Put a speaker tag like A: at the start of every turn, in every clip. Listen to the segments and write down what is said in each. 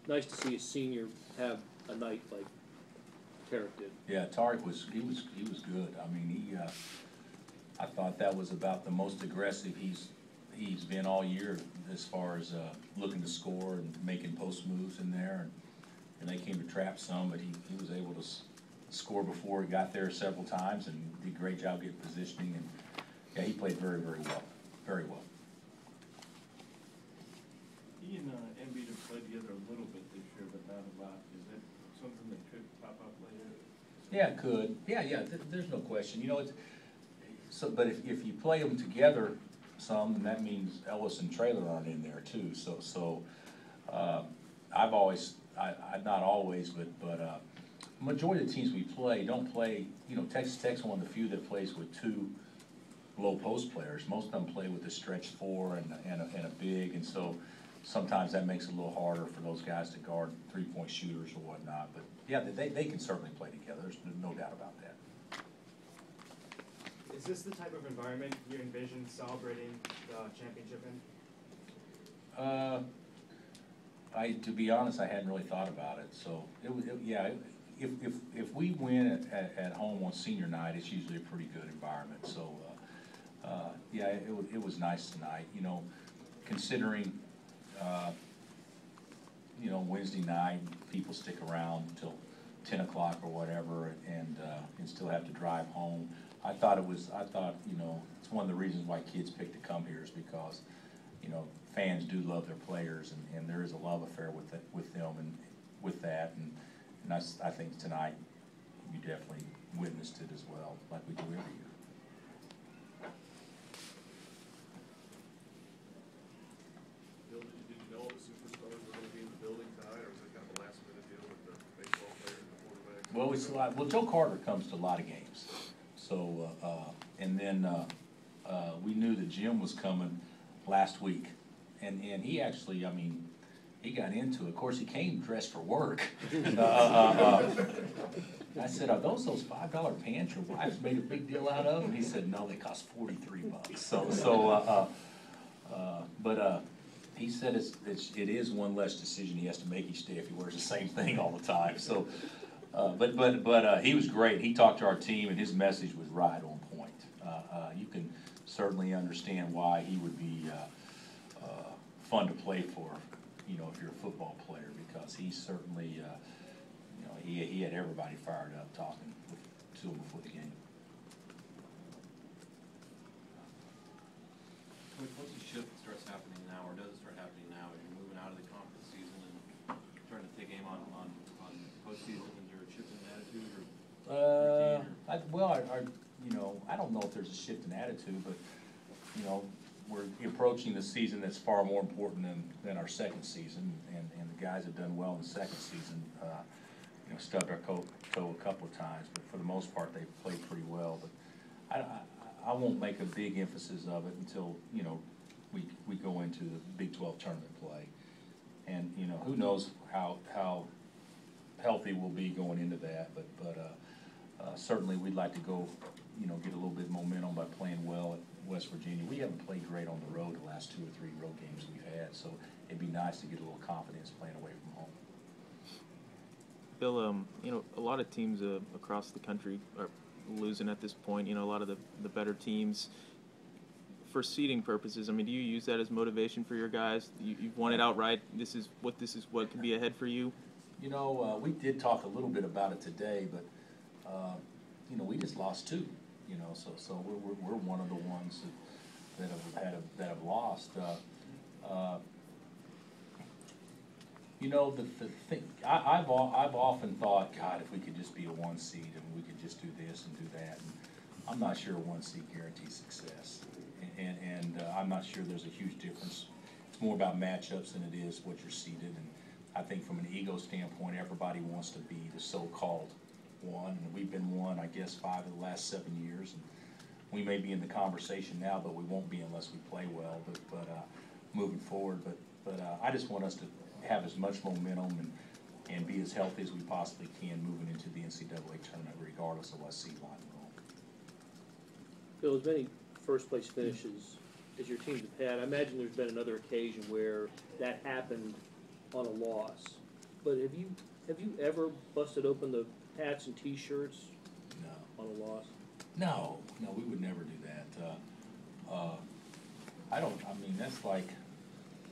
A: nice to see a senior have a night like Tarek did.
B: Yeah, Tariq was good. I mean, I thought that was about the most aggressive he's been all year as far as looking to score and making post moves in there. And they came to trap some, but he was able to score before he got there several times and did a great job getting positioning. And yeah, he played very, very well, very well.
C: He and Embiid have played together a little bit this year, but not a lot. Is that something that could pop up later?
B: Yeah, it could. Yeah. There's no question. You know, but if you play them together some, then that means Ellis and Traylor aren't in there too. So I've always, not always, but majority of the teams we play don't play. You know, Texas Tech's one of the few that plays with two low post players. Most of them play with a stretch four and a big, and so sometimes that makes it a little harder for those guys to guard 3-point shooters or whatnot. But yeah, they can certainly play together. There's no doubt about that.
D: Is this the type of environment you envision celebrating the championship in?
B: To be honest, I hadn't really thought about it. So if we win at home on senior night, it's usually a pretty good environment. So yeah, it was nice tonight. You know, considering you know, Wednesday night people stick around until 10 o'clock or whatever, and still have to drive home. I thought you know, it's one of the reasons why kids pick to come here is because, you know, fans do love their players, and there is a love affair with them and with that, and I think tonight you definitely witnessed it as well, like we do every year.
E: Bill, did you know all the superstars were going to be in the building tonight, or was it kind of a last-minute deal with the baseball players and the quarterbacks?
B: Well, Joe Carter comes to a lot of games, so and then we knew that Jim was coming last week, and he actually, I mean, he got into it. Of course, he came dressed for work. I said, "Are those $5 pants your wife's made a big deal out of?" And he said, "No, they cost $43." But he said it is one less decision he has to make each day if he wears the same thing all the time. So, but he was great. He talked to our team, and his message was right on point. You can certainly understand why he would be fun to play for, you know, if you're a football player, because he certainly, you know, he had everybody fired up talking to him before the game.
F: Once the shift starts happening now, or does it start happening now, as you're moving out of the conference season and trying to take aim on postseason, is there a shift in attitude or routine?
B: You know, I don't know if there's a shift in attitude, but, you know, we're approaching the season that's far more important than our second season, and the guys have done well in the second season. You know, stubbed our toe a couple of times, but for the most part, they've played pretty well. But I won't make a big emphasis of it until, you know, we go into the Big 12 tournament play, and you know, who knows how healthy we'll be going into that. But certainly we'd like to go, you know, get a little bit of momentum by playing well at West Virginia. We haven't played great on the road the last 2 or 3 road games we've had, so it'd be nice to get a little confidence playing away from home.
G: Bill, you know, a lot of teams across the country are losing at this point. You know, a lot of the better teams. For seeding purposes, I mean, do you use that as motivation for your guys? You've won it outright. This is what can be ahead for you.
B: You know, we did talk a little bit about it today, but you know, we just lost 2. You know, so we're one of the ones that have lost. You know, the thing I've often thought, God, if we could just be a 1 seed and we could just do this and do that. And I'm not sure a 1 seed guarantees success, and I'm not sure there's a huge difference. It's more about matchups than it is what you're seeded. And I think from an ego standpoint, everybody wants to be the so-called 1, and we've been 1, I guess, 5 of the last 7 years. And we may be in the conversation now, but we won't be unless we play well. But moving forward, but I just want us to have as much momentum and be as healthy as we possibly can moving into the NCAA tournament, regardless of what seed line we're on.
A: Bill, as many first-place finishes as your teams have had, I imagine there's been another occasion where that happened on a loss. But have you ever busted open the hats and T-shirts
B: No.
A: on a loss?
B: No, we would never do that. I mean, that's like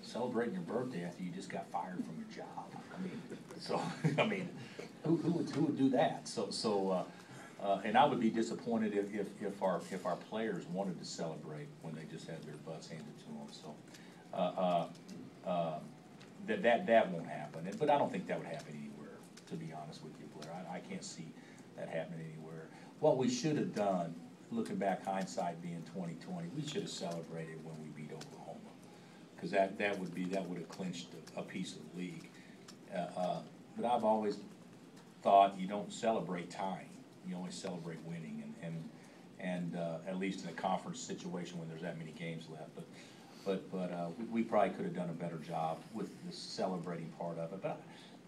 B: celebrating your birthday after you just got fired from your job. I mean, so, I mean, who would do that? And I would be disappointed if our players wanted to celebrate when they just had their butts handed to them. So, that won't happen. But I don't think that would happen anywhere, to be honest with you, Blair. I can't see that happening anywhere. What we should have done, looking back, hindsight being 2020, we should have celebrated when we beat Oklahoma, because that would have clinched a piece of the league. But I've always thought you don't celebrate tying, you only celebrate winning, and at least in a conference situation when there's that many games left. But we probably could have done a better job with the celebrating part of it. But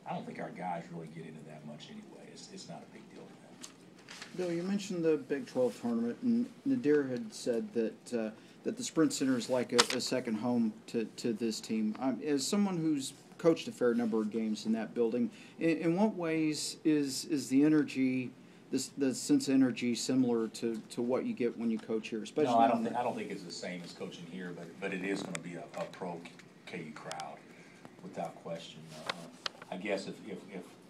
B: I don't think our guys really get into that much anyway. It's not a big deal to them.
H: Bill, you mentioned the Big 12 tournament, and Nadir had said that the Sprint Center is like a second home to this team. As someone who's coached a fair number of games in that building, in what ways is the energy, the sense of energy, similar to what you get when you coach here? Especially
B: no, I don't think it's the same as coaching here, but it is going to be a pro KU crowd, without question. I guess if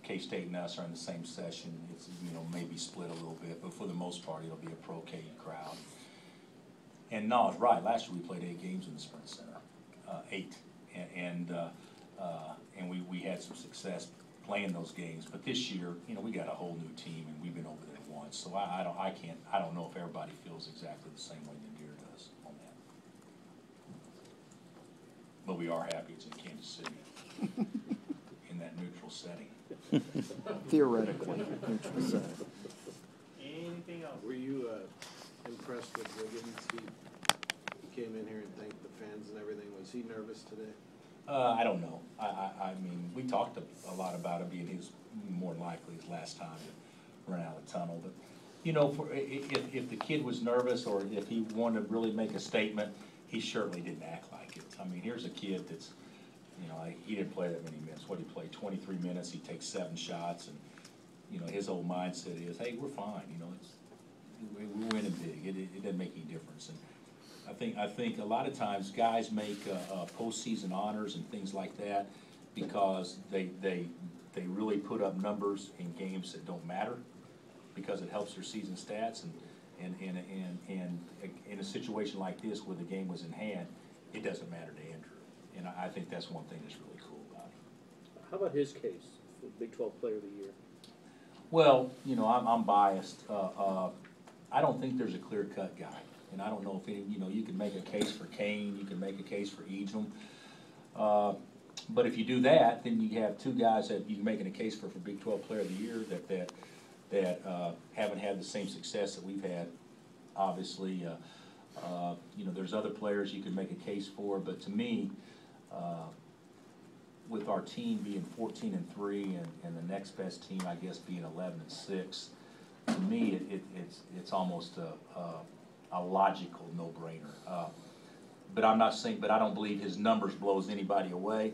B: K-State and us are in the same session, it's maybe split a little bit, but for the most part, it'll be a pro KU crowd. And no, it's right. Last year we played 8 games in the Sprint Center, 8, and we had some success playing those games. But this year, we got a whole new team, and we've been over there once. So I don't know if everybody feels exactly the same way Nadir does on that. But we are happy it's in Kansas City in that neutral setting.
H: theoretically neutral setting.
D: Anything else?
I: Were you impressed with Wiggins? He came in here and thanked the fans and everything. Was he nervous today?
B: I don't know. I mean, we talked a lot about it being more than likely his last time to run out of the tunnel. But, if the kid was nervous or if he wanted to really make a statement, he certainly didn't act like it. I mean, here's a kid that's, he didn't play that many minutes. What, he played 23 minutes, he takes 7 shots, and, his whole mindset is, hey, we're fine, we're winning big. It doesn't make any difference. And I think a lot of times guys make postseason honors and things like that because they really put up numbers in games that don't matter because it helps their season stats. And in a situation like this where the game was in hand, it doesn't matter to Andrew. And I think that's one thing that's really cool about him.
A: How about his case for Big 12 Player of the Year?
B: Well, I'm biased. I don't think there's a clear-cut guy. And I don't know if you can make a case for Kane, you can make a case for Ejim. But if you do that, then you have 2 guys that you're making a case for Big 12 Player of the Year that haven't had the same success that we've had. Obviously, there's other players you can make a case for, but to me, with our team being 14-3 and the next best team, I guess, being 11-6, to me, it's almost a logical no-brainer. But I don't believe his numbers blows anybody away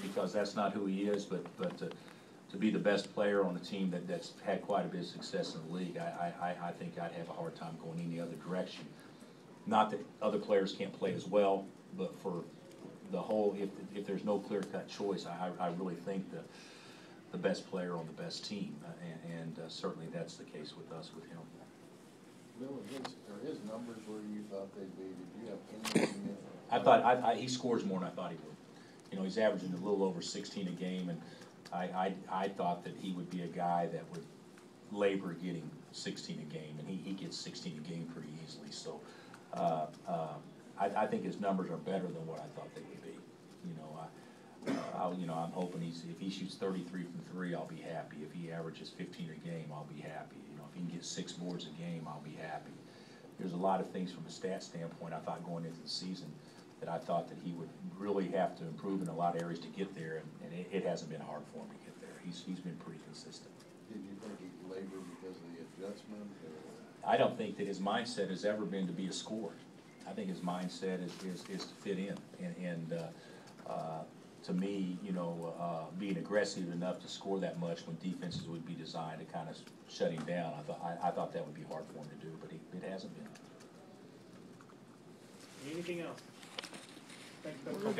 B: because that's not who he is. But to be the best player on a team that's had quite a bit of success in the league, I think I'd have a hard time going any other direction. Not that other players can't play as well, but for the whole, if there's no clear-cut choice, I really think the best player on the best team, and certainly that's the case with us with him.
J: Bill, are his numbers where you thought they'd be? Did you have anything?
B: I thought he scores more than I thought he would. He's averaging a little over 16 a game, and I thought that he would be a guy that would labor getting 16 a game, and he gets 16 a game pretty easily. So I think his numbers are better than what I thought they would be. I'm hoping if he shoots 33 from 3, I'll be happy. If he averages 15 a game, I'll be happy. If he can get 6 boards a game, I'll be happy. There's a lot of things from a stat standpoint I thought going into the season that I thought that he would really have to improve in a lot of areas to get there, and it hasn't been hard for him to get there. He's been pretty consistent.
J: Did you think he labored because of the adjustment?
B: I don't think that his mindset has ever been to be a scorer. I think his mindset is to fit in, and to me, being aggressive enough to score that much when defenses would be designed to kind of shut him down. I thought that would be hard for him to do, but it hasn't been.
D: Anything else? Thank you, Coach.
B: Okay,